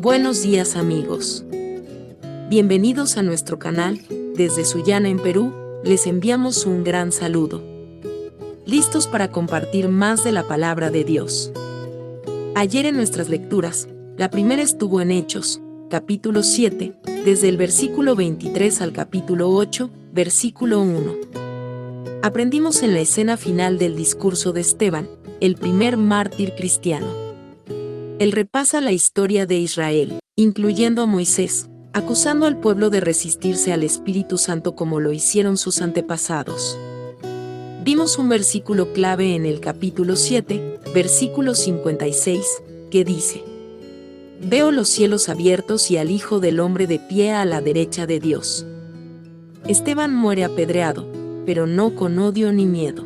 Buenos días amigos. Bienvenidos a nuestro canal. Desde Sullana en Perú, les enviamos un gran saludo. Listos para compartir más de la palabra de Dios. Ayer en nuestras lecturas, la primera estuvo en Hechos, capítulo 7, desde el versículo 23 al capítulo 8, versículo 1. Aprendimos en la escena final del discurso de Esteban, el primer mártir cristiano. Él repasa la historia de Israel, incluyendo a Moisés, acusando al pueblo de resistirse al Espíritu Santo como lo hicieron sus antepasados. Vimos un versículo clave en el capítulo 7, versículo 56, que dice: Veo los cielos abiertos y al Hijo del Hombre de pie a la derecha de Dios. Esteban muere apedreado, pero no con odio ni miedo.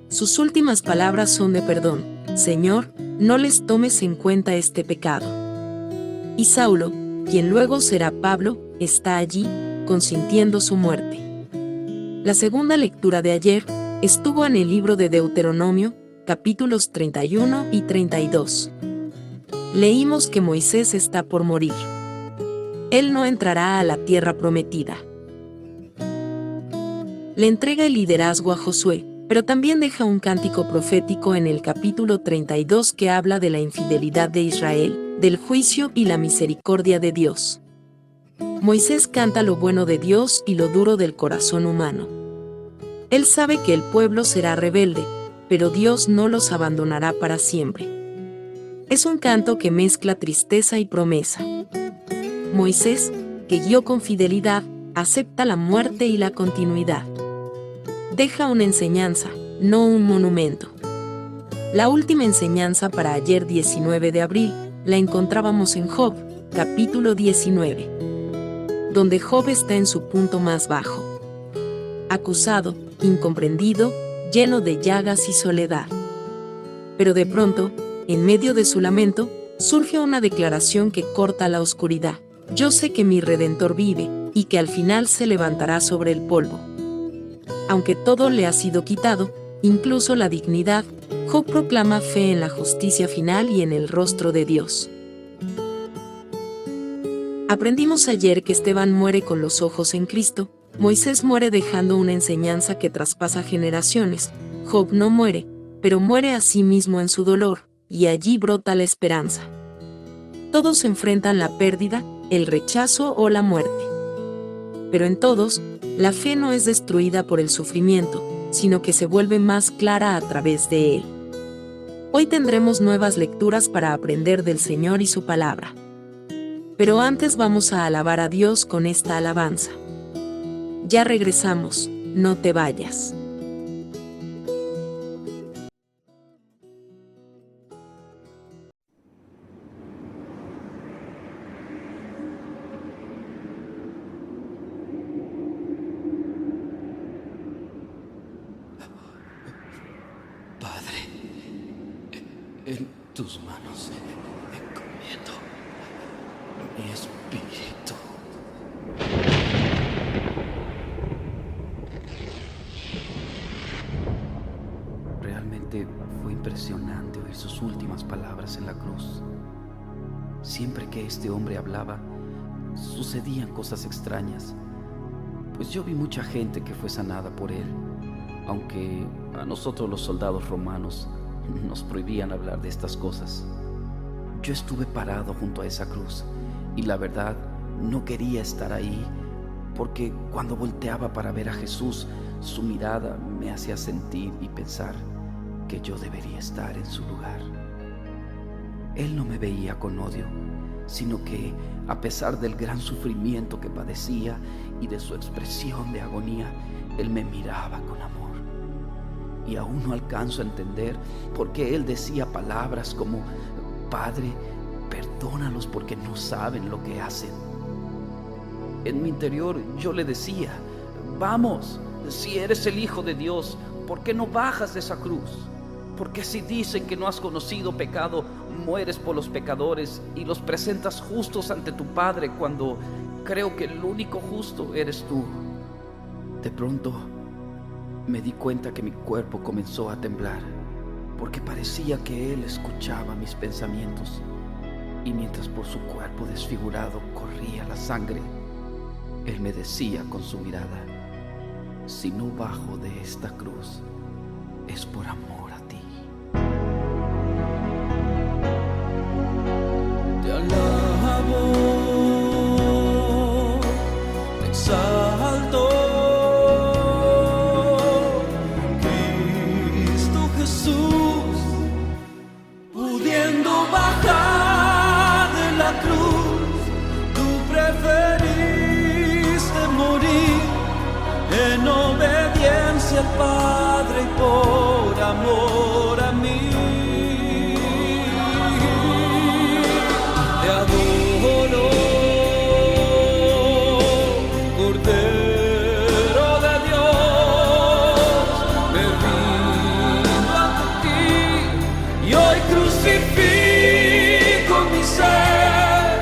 Sus últimas palabras son de perdón: Señor, no les tomes en cuenta este pecado. Y Saulo, quien luego será Pablo, está allí, consintiendo su muerte. La segunda lectura de ayer estuvo en el libro de Deuteronomio, capítulos 31 y 32. Leímos que Moisés está por morir. Él no entrará a la tierra prometida. Le entrega el liderazgo a Josué, pero también deja un cántico profético en el capítulo 32 que habla de la infidelidad de Israel, del juicio y la misericordia de Dios. Moisés canta lo bueno de Dios y lo duro del corazón humano. Él sabe que el pueblo será rebelde, pero Dios no los abandonará para siempre. Es un canto que mezcla tristeza y promesa. Moisés, que guió con fidelidad, acepta la muerte y la continuidad. Deja una enseñanza, no un monumento. La última enseñanza para ayer 19 de abril la encontrábamos en Job, capítulo 19, donde Job está en su punto más bajo. Acusado, incomprendido, lleno de llagas y soledad. Pero de pronto, en medio de su lamento, surge una declaración que corta la oscuridad. Yo sé que mi Redentor vive, y que al final se levantará sobre el polvo. Aunque todo le ha sido quitado, incluso la dignidad, Job proclama fe en la justicia final y en el rostro de Dios. Aprendimos ayer que Esteban muere con los ojos en Cristo, Moisés muere dejando una enseñanza que traspasa generaciones, Job no muere, pero muere a sí mismo en su dolor, y allí brota la esperanza. Todos enfrentan la pérdida, el rechazo o la muerte. Pero en todos, la fe no es destruida por el sufrimiento, sino que se vuelve más clara a través de él. Hoy tendremos nuevas lecturas para aprender del Señor y su palabra. Pero antes vamos a alabar a Dios con esta alabanza. Ya regresamos, no te vayas. En tus manos encomiendo mi espíritu. Realmente fue impresionante oír sus últimas palabras en la cruz. Siempre que este hombre hablaba, sucedían cosas extrañas, pues yo vi mucha gente que fue sanada por él, aunque a nosotros los soldados romanos nos prohibían hablar de estas cosas. Yo estuve parado junto a esa cruz y la verdad no quería estar ahí, porque cuando volteaba para ver a Jesús, su mirada me hacía sentir y pensar que yo debería estar en su lugar. Él no me veía con odio, sino que a pesar del gran sufrimiento que padecía y de su expresión de agonía, Él me miraba con amor. Y aún no alcanzo a entender por qué Él decía palabras como: Padre, perdónalos porque no saben lo que hacen. En mi interior yo le decía: vamos, si eres el Hijo de Dios, ¿por qué no bajas de esa cruz? Porque si dicen que no has conocido pecado, mueres por los pecadores y los presentas justos ante tu Padre, cuando creo que el único justo eres tú. De pronto me di cuenta que mi cuerpo comenzó a temblar, porque parecía que Él escuchaba mis pensamientos. y mientras por su cuerpo desfigurado corría la sangre, Él me decía con su mirada: si no bajo de esta cruz, es por amor a ti. Te alabo, te exalto, Cristo Jesús, pudiendo bajar de la cruz, tú preferiste morir en obediencia al Padre y por amor a mí. Te adoro, Cordero de Dios, me rindo ante ti y hoy crucifico mi ser.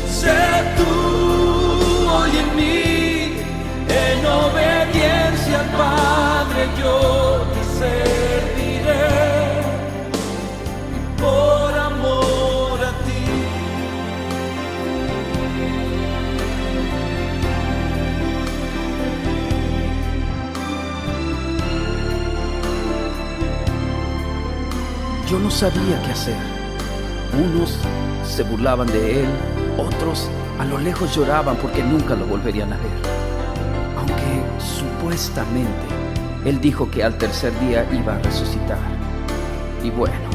Sé tú hoy en mí, en obediencia al Padre yo te serviré y por amor a ti. Yo no sabía qué hacer. Unos se burlaban de Él, otros a lo lejos lloraban porque nunca lo volverían a ver. Aunque supuestamente Él dijo que al tercer día iba a resucitar. Y bueno,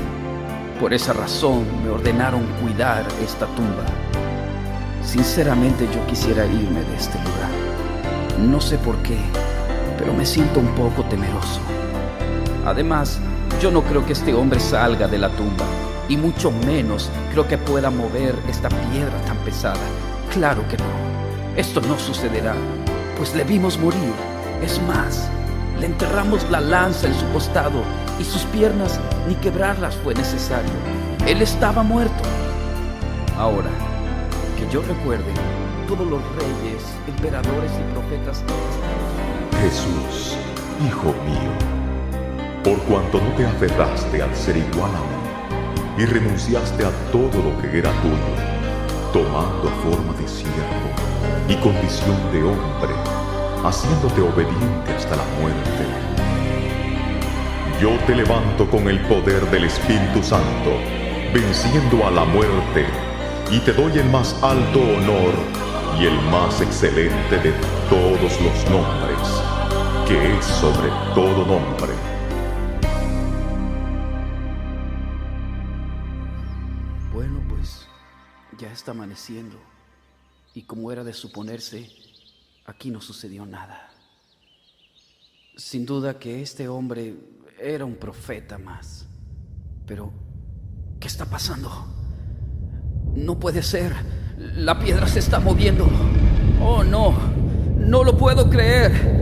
por esa razón me ordenaron cuidar esta tumba. Sinceramente yo quisiera irme de este lugar. No sé por qué, pero me siento un poco temeroso. Además, yo no creo que este hombre salga de la tumba, y mucho menos creo que pueda mover esta piedra tan pesada. Claro que no, esto no sucederá, pues le vimos morir. Es más, le enterramos la lanza en su costado y sus piernas ni quebrarlas fue necesario. Él estaba muerto. Ahora, que yo recuerde, todos los reyes, emperadores y profetas... Jesús, Hijo mío, por cuanto no te aferraste al ser igual a mí y renunciaste a todo lo que era tuyo, tomando forma de siervo y condición de hombre, haciéndote obediente hasta la muerte, yo te levanto con el poder del Espíritu Santo, venciendo a la muerte, y te doy el más alto honor y el más excelente de todos los nombres, que es sobre todo nombre. Bueno, pues ya está amaneciendo, y como era de suponerse, aquí no sucedió nada. Sin duda que este hombre era un profeta más. Pero, ¿qué está pasando? No puede ser. La piedra se está moviendo. Oh, no. No lo puedo creer.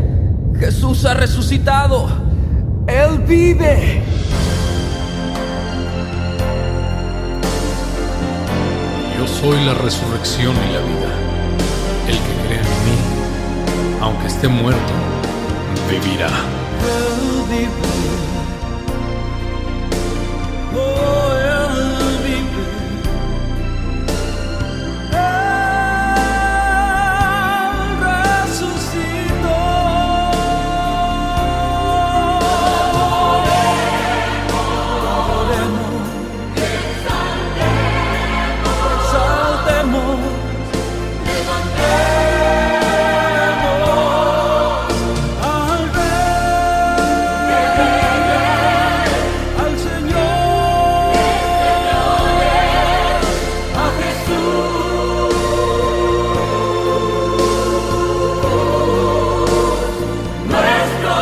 Jesús ha resucitado. Él vive. Yo soy la resurrección y la vida. El que cree en mí, aunque esté muerto, vivirá. Él vive. Oh, Él vive. Él resucitó. Adoremos, exaltemos, al Señor, a Jesús, nuestro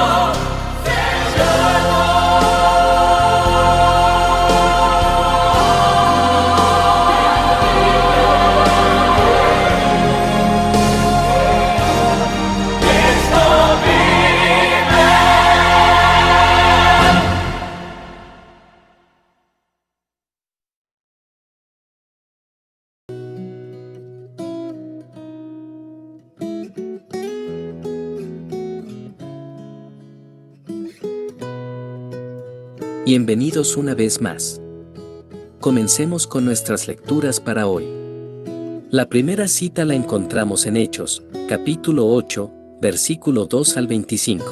Bienvenidos una vez más. Comencemos con nuestras lecturas para hoy. La primera cita la encontramos en Hechos, capítulo 8, versículo 2 al 25.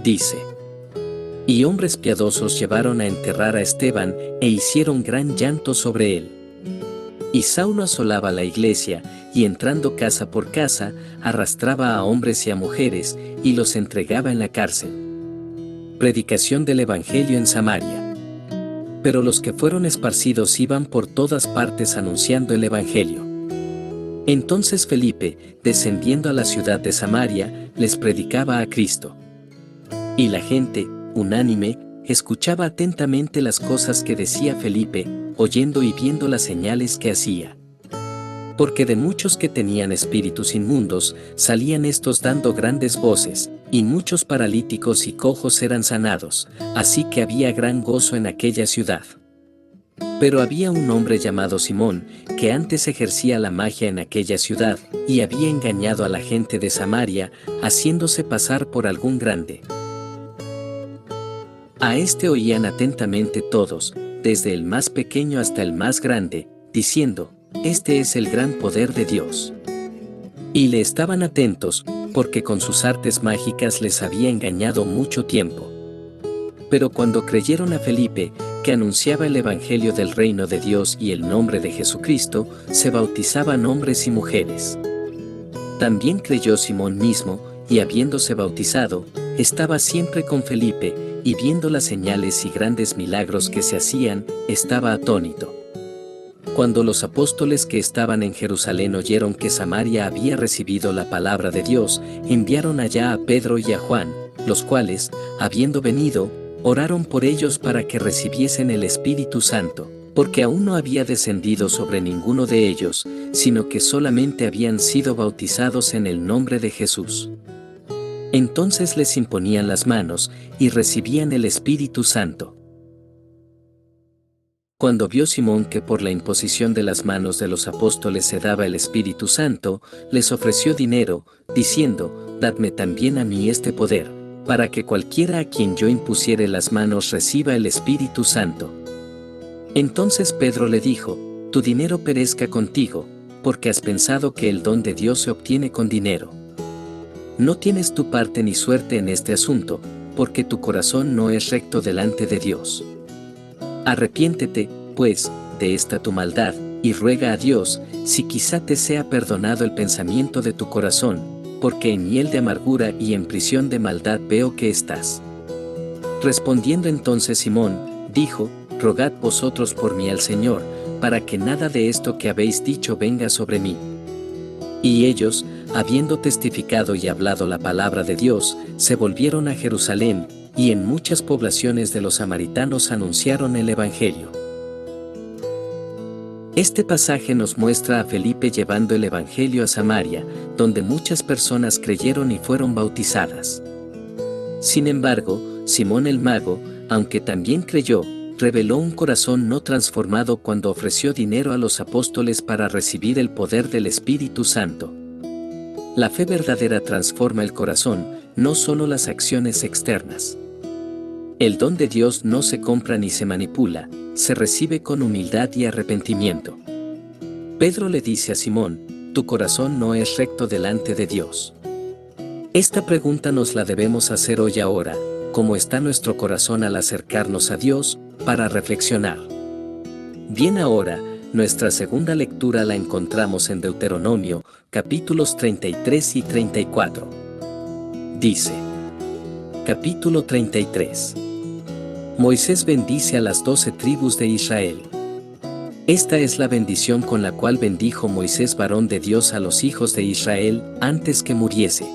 Dice: Y hombres piadosos llevaron a enterrar a Esteban e hicieron gran llanto sobre él. Y Saulo asolaba la iglesia, y entrando casa por casa, arrastraba a hombres y a mujeres, y los entregaba en la cárcel. Predicación del Evangelio en Samaria. Pero los que fueron esparcidos iban por todas partes anunciando el Evangelio. Entonces Felipe, descendiendo a la ciudad de Samaria, les predicaba a Cristo. Y la gente, unánime, escuchaba atentamente las cosas que decía Felipe, oyendo y viendo las señales que hacía. Porque de muchos que tenían espíritus inmundos, salían estos dando grandes voces, y muchos paralíticos y cojos eran sanados, así que había gran gozo en aquella ciudad. Pero había un hombre llamado Simón, que antes ejercía la magia en aquella ciudad, y había engañado a la gente de Samaria, haciéndose pasar por algún grande. A este oían atentamente todos, desde el más pequeño hasta el más grande, diciendo: Este es el gran poder de Dios. Y le estaban atentos, porque con sus artes mágicas les había engañado mucho tiempo. Pero cuando creyeron a Felipe, que anunciaba el Evangelio del reino de Dios y el nombre de Jesucristo, se bautizaban hombres y mujeres. También creyó Simón mismo, y habiéndose bautizado, estaba siempre con Felipe, y viendo las señales y grandes milagros que se hacían, estaba atónito. Cuando los apóstoles que estaban en Jerusalén oyeron que Samaria había recibido la palabra de Dios, enviaron allá a Pedro y a Juan, los cuales, habiendo venido, oraron por ellos para que recibiesen el Espíritu Santo, porque aún no había descendido sobre ninguno de ellos, sino que solamente habían sido bautizados en el nombre de Jesús. Entonces les imponían las manos, y recibían el Espíritu Santo. Cuando vio Simón que por la imposición de las manos de los apóstoles se daba el Espíritu Santo, les ofreció dinero, diciendo: Dadme también a mí este poder, para que cualquiera a quien yo impusiere las manos reciba el Espíritu Santo. Entonces Pedro le dijo: Tu dinero perezca contigo, porque has pensado que el don de Dios se obtiene con dinero. No tienes tu parte ni suerte en este asunto, porque tu corazón no es recto delante de Dios. Arrepiéntete, pues, de esta tu maldad, y ruega a Dios, si quizá te sea perdonado el pensamiento de tu corazón, porque en hiel de amargura y en prisión de maldad veo que estás. Respondiendo entonces Simón, dijo: Rogad vosotros por mí al Señor, para que nada de esto que habéis dicho venga sobre mí. Y ellos, habiendo testificado y hablado la palabra de Dios, se volvieron a Jerusalén, y en muchas poblaciones de los samaritanos anunciaron el Evangelio. Este pasaje nos muestra a Felipe llevando el Evangelio a Samaria, donde muchas personas creyeron y fueron bautizadas. Sin embargo, Simón el mago, aunque también creyó, reveló un corazón no transformado cuando ofreció dinero a los apóstoles para recibir el poder del Espíritu Santo. La fe verdadera transforma el corazón, no solo las acciones externas. El don de Dios no se compra ni se manipula, se recibe con humildad y arrepentimiento. Pedro le dice a Simón: Tu corazón no es recto delante de Dios. Esta pregunta nos la debemos hacer hoy ahora: ¿cómo está nuestro corazón al acercarnos a Dios, para reflexionar? Bien, ahora, nuestra segunda lectura la encontramos en Deuteronomio, capítulos 33 y 34. Dice: Capítulo 33. Moisés bendice a las 12 tribus de Israel. Esta es la bendición con la cual bendijo Moisés, varón de Dios, a los hijos de Israel, antes que muriese.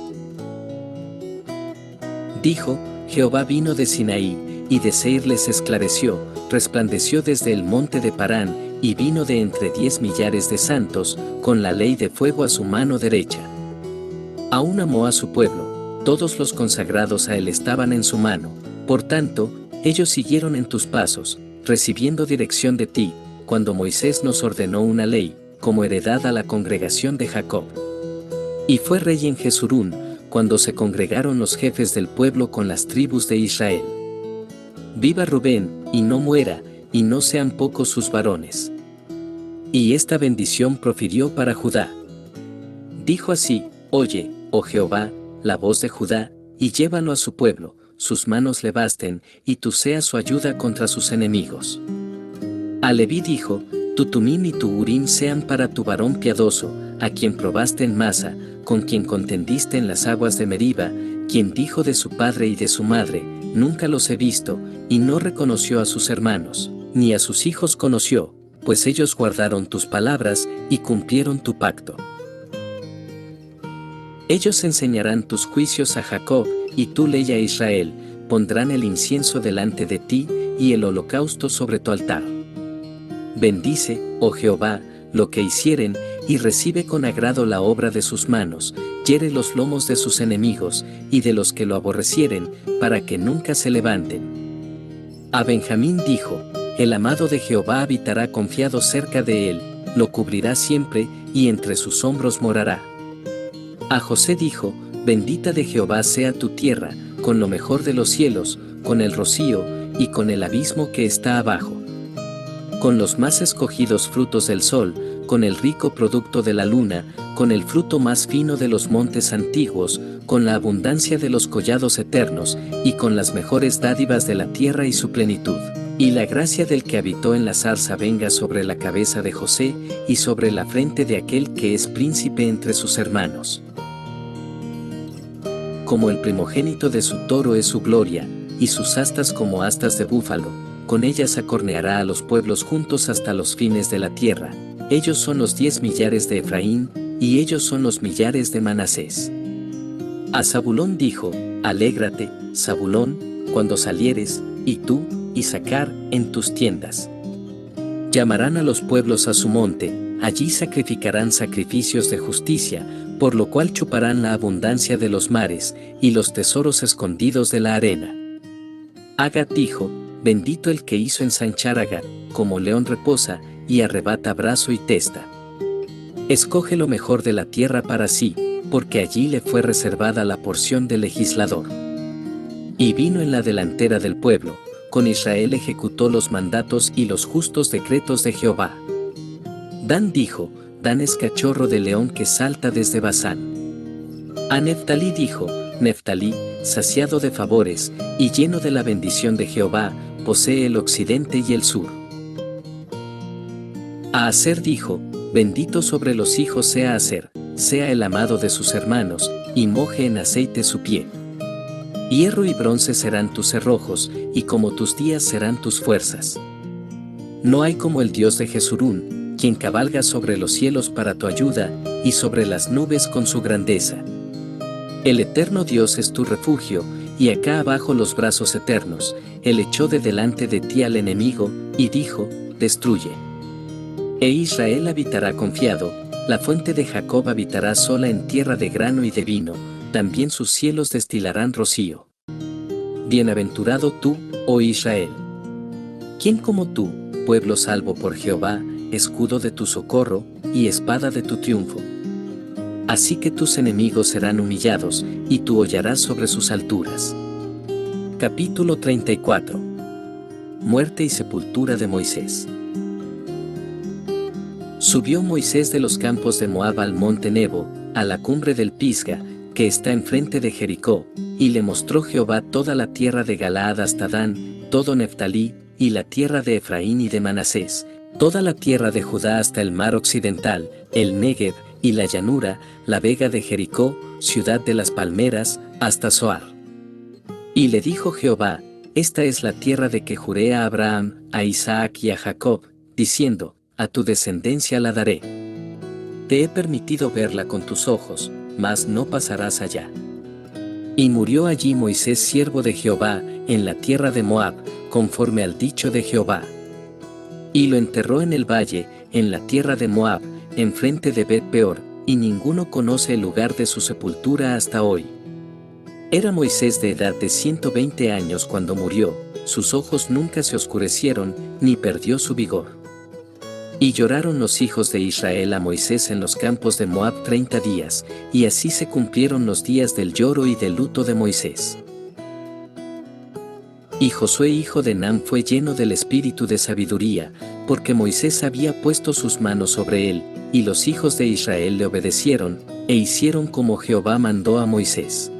Dijo: Jehová vino de Sinaí, y de Seir les esclareció, resplandeció desde el monte de Parán, y vino de entre 10 millares de santos, con la ley de fuego a su mano derecha. Aún amó a su pueblo, todos los consagrados a él estaban en su mano, por tanto, ellos siguieron en tus pasos, recibiendo dirección de ti, cuando Moisés nos ordenó una ley, como heredad a la congregación de Jacob. Y fue rey en Jesurún, cuando se congregaron los jefes del pueblo con las tribus de Israel. Viva Rubén, y no muera, y no sean pocos sus varones. Y esta bendición profirió para Judá. Dijo así: Oye, oh Jehová, la voz de Judá, y llévalo a su pueblo, sus manos le basten, y tú seas su ayuda contra sus enemigos. A Leví dijo: Tu Tumim y tu Urim sean para tu varón piadoso, a quien probaste en Masa, con quien contendiste en las aguas de Meriba, quien dijo de su padre y de su madre: Nunca los he visto, y no reconoció a sus hermanos, ni a sus hijos conoció, pues ellos guardaron tus palabras y cumplieron tu pacto. Ellos enseñarán tus juicios a Jacob, y tu ley a Israel, pondrán el incienso delante de ti, y el holocausto sobre tu altar. Bendice, oh Jehová, lo que hicieren, y recibe con agrado la obra de sus manos, hiere los lomos de sus enemigos, y de los que lo aborrecieren, para que nunca se levanten. A Benjamín dijo: El amado de Jehová habitará confiado cerca de él, lo cubrirá siempre, y entre sus hombros morará. A José dijo: Bendita de Jehová sea tu tierra, con lo mejor de los cielos, con el rocío, y con el abismo que está abajo. Con los más escogidos frutos del sol, con el rico producto de la luna, con el fruto más fino de los montes antiguos, con la abundancia de los collados eternos, y con las mejores dádivas de la tierra y su plenitud. Y la gracia del que habitó en la zarza venga sobre la cabeza de José, y sobre la frente de aquel que es príncipe entre sus hermanos. Como el primogénito de su toro es su gloria, y sus astas como astas de búfalo, con ellas acorneará a los pueblos juntos hasta los fines de la tierra. Ellos son los 10 millares de Efraín, y ellos son los millares de Manasés. A Zabulón dijo: Alégrate, Zabulón, cuando salieres, y tú, Isacar, en tus tiendas. Llamarán a los pueblos a su monte, allí sacrificarán sacrificios de justicia, por lo cual chuparán la abundancia de los mares, y los tesoros escondidos de la arena. Agat dijo: Bendito el que hizo ensanchar a Agat, como león reposa, y arrebata brazo y testa. Escoge lo mejor de la tierra para sí, porque allí le fue reservada la porción del legislador. Y vino en la delantera del pueblo, con Israel ejecutó los mandatos y los justos decretos de Jehová. Dan dijo: Dan es cachorro de león que salta desde Basán. A Neftalí dijo: Neftalí, saciado de favores, y lleno de la bendición de Jehová, posee el occidente y el sur. A Aser dijo: Bendito sobre los hijos sea Aser, sea el amado de sus hermanos, y moje en aceite su pie. Hierro y bronce serán tus cerrojos, y como tus días serán tus fuerzas. No hay como el Dios de Jesurún, quien cabalga sobre los cielos para tu ayuda, y sobre las nubes con su grandeza. El eterno Dios es tu refugio, y acá abajo los brazos eternos. Él echó de delante de ti al enemigo, y dijo: Destruye. E Israel habitará confiado, la fuente de Jacob habitará sola en tierra de grano y de vino, también sus cielos destilarán rocío. Bienaventurado tú, oh Israel. ¿Quién como tú, pueblo salvo por Jehová, escudo de tu socorro, y espada de tu triunfo? Así que tus enemigos serán humillados, y tú hollarás sobre sus alturas. Capítulo 34. Muerte y sepultura de Moisés. Subió Moisés de los campos de Moab al monte Nebo, a la cumbre del Pisga, que está enfrente de Jericó, y le mostró Jehová toda la tierra de Galaad hasta Dan, todo Neftalí, y la tierra de Efraín y de Manasés, toda la tierra de Judá hasta el mar occidental, el Negev, y la llanura, la vega de Jericó, ciudad de las palmeras, hasta Zoar. Y le dijo Jehová: Esta es la tierra de que juré a Abraham, a Isaac y a Jacob, diciendo: A tu descendencia la daré. Te he permitido verla con tus ojos, mas no pasarás allá. Y murió allí Moisés siervo de Jehová, en la tierra de Moab, conforme al dicho de Jehová. Y lo enterró en el valle, en la tierra de Moab, enfrente de Bet-peor, y ninguno conoce el lugar de su sepultura hasta hoy. Era Moisés de edad de 120 años cuando murió, sus ojos nunca se oscurecieron, ni perdió su vigor. Y lloraron los hijos de Israel a Moisés en los campos de Moab 30 días, y así se cumplieron los días del lloro y del luto de Moisés. Y Josué hijo de Nun fue lleno del espíritu de sabiduría, porque Moisés había puesto sus manos sobre él, y los hijos de Israel le obedecieron, e hicieron como Jehová mandó a Moisés.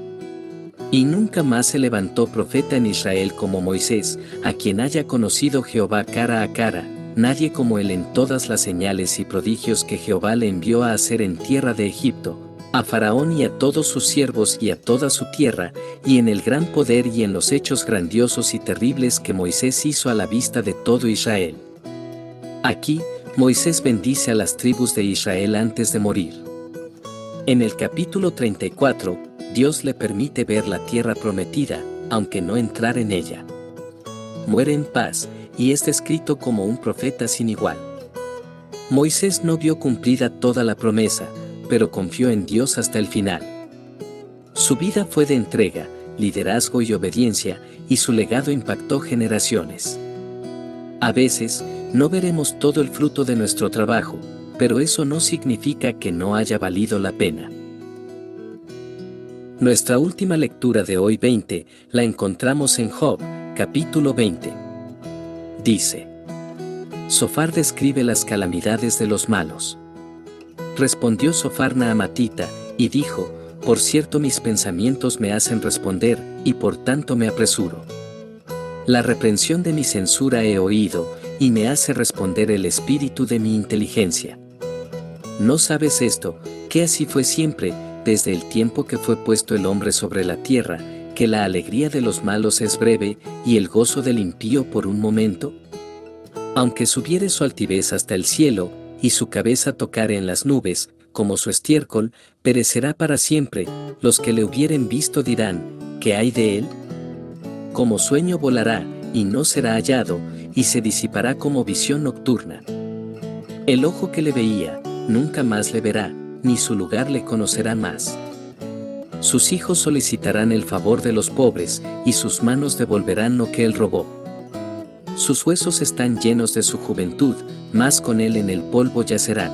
Y nunca más se levantó profeta en Israel como Moisés, a quien haya conocido Jehová cara a cara, nadie como él en todas las señales y prodigios que Jehová le envió a hacer en tierra de Egipto, a Faraón y a todos sus siervos y a toda su tierra, y en el gran poder y en los hechos grandiosos y terribles que Moisés hizo a la vista de todo Israel. Aquí, Moisés bendice a las tribus de Israel antes de morir. En el capítulo 34, Dios le permite ver la tierra prometida, aunque no entrar en ella. Muere en paz, y es descrito como un profeta sin igual. Moisés no vio cumplida toda la promesa, pero confió en Dios hasta el final. Su vida fue de entrega, liderazgo y obediencia, y su legado impactó generaciones. A veces, no veremos todo el fruto de nuestro trabajo, pero eso no significa que no haya valido la pena. Nuestra última lectura de hoy 20 la encontramos en Job, capítulo 20. Dice: Sofar describe las calamidades de los malos. Respondió Sofar Naamatita, y dijo: Por cierto mis pensamientos me hacen responder, y por tanto me apresuro. La reprensión de mi censura he oído, y me hace responder el espíritu de mi inteligencia. ¿No sabes esto, que así fue siempre, desde el tiempo que fue puesto el hombre sobre la tierra, que la alegría de los malos es breve, y el gozo del impío por un momento? Aunque subiere su altivez hasta el cielo, y su cabeza tocare en las nubes, como su estiércol, perecerá para siempre. Los que le hubieren visto dirán: ¿qué hay de él? Como sueño volará, y no será hallado, y se disipará como visión nocturna. El ojo que le veía, nunca más le verá, ni su lugar le conocerá más. Sus hijos solicitarán el favor de los pobres, y sus manos devolverán lo que él robó. Sus huesos están llenos de su juventud, mas con él en el polvo yacerán.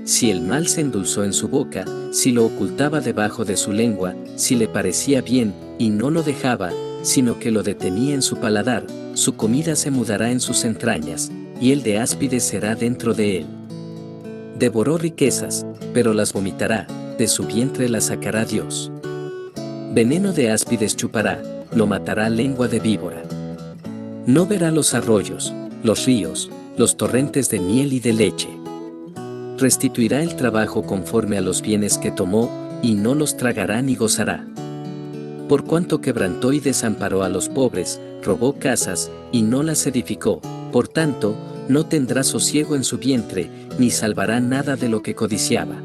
Si el mal se endulzó en su boca, si lo ocultaba debajo de su lengua, si le parecía bien, y no lo dejaba, sino que lo detenía en su paladar, su comida se mudará en sus entrañas, y el de áspides será dentro de él. Devoró riquezas, pero las vomitará, de su vientre las sacará Dios. Veneno de áspides chupará, lo matará lengua de víbora. No verá los arroyos, los ríos, los torrentes de miel y de leche. Restituirá el trabajo conforme a los bienes que tomó, y no los tragará ni gozará. Por cuanto quebrantó y desamparó a los pobres, robó casas, y no las edificó, por tanto, no tendrá sosiego en su vientre, ni salvará nada de lo que codiciaba.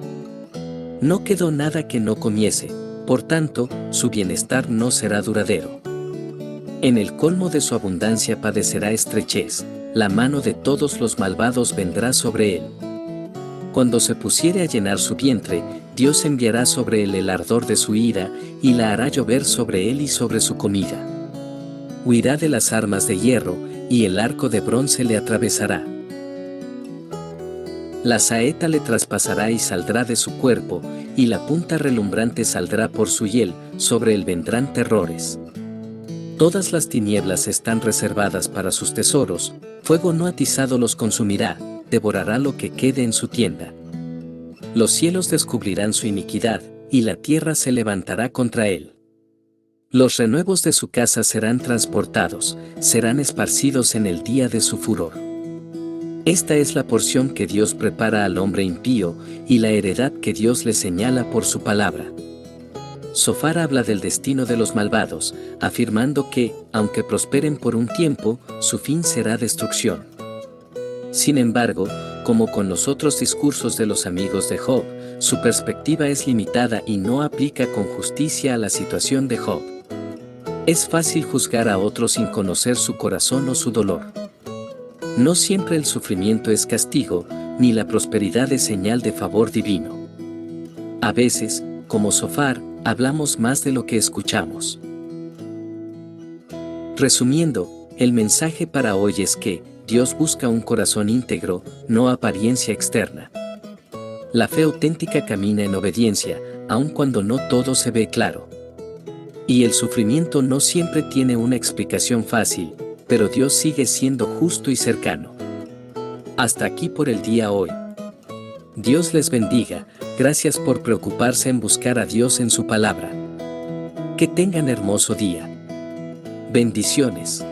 No quedó nada que no comiese, por tanto, su bienestar no será duradero. En el colmo de su abundancia padecerá estrechez, la mano de todos los malvados vendrá sobre él. Cuando se pusiere a llenar su vientre, Dios enviará sobre él el ardor de su ira, y la hará llover sobre él y sobre su comida. Huirá de las armas de hierro, y el arco de bronce le atravesará. La saeta le traspasará y saldrá de su cuerpo, y la punta relumbrante saldrá por su hiel, sobre él vendrán terrores. Todas las tinieblas están reservadas para sus tesoros, fuego no atizado los consumirá, devorará lo que quede en su tienda. Los cielos descubrirán su iniquidad, y la tierra se levantará contra él. Los renuevos de su casa serán transportados, serán esparcidos en el día de su furor. Esta es la porción que Dios prepara al hombre impío, y la heredad que Dios le señala por su palabra. Sofar habla del destino de los malvados, afirmando que, aunque prosperen por un tiempo, su fin será destrucción. Sin embargo, como con los otros discursos de los amigos de Job, su perspectiva es limitada y no aplica con justicia a la situación de Job. Es fácil juzgar a otros sin conocer su corazón o su dolor. No siempre el sufrimiento es castigo, ni la prosperidad es señal de favor divino. A veces, como Sofar, hablamos más de lo que escuchamos. Resumiendo, el mensaje para hoy es que Dios busca un corazón íntegro, no apariencia externa. La fe auténtica camina en obediencia, aun cuando no todo se ve claro. Y el sufrimiento no siempre tiene una explicación fácil, pero Dios sigue siendo justo y cercano. Hasta aquí por el día hoy. Dios les bendiga, gracias por preocuparse en buscar a Dios en su palabra. Que tengan hermoso día. Bendiciones.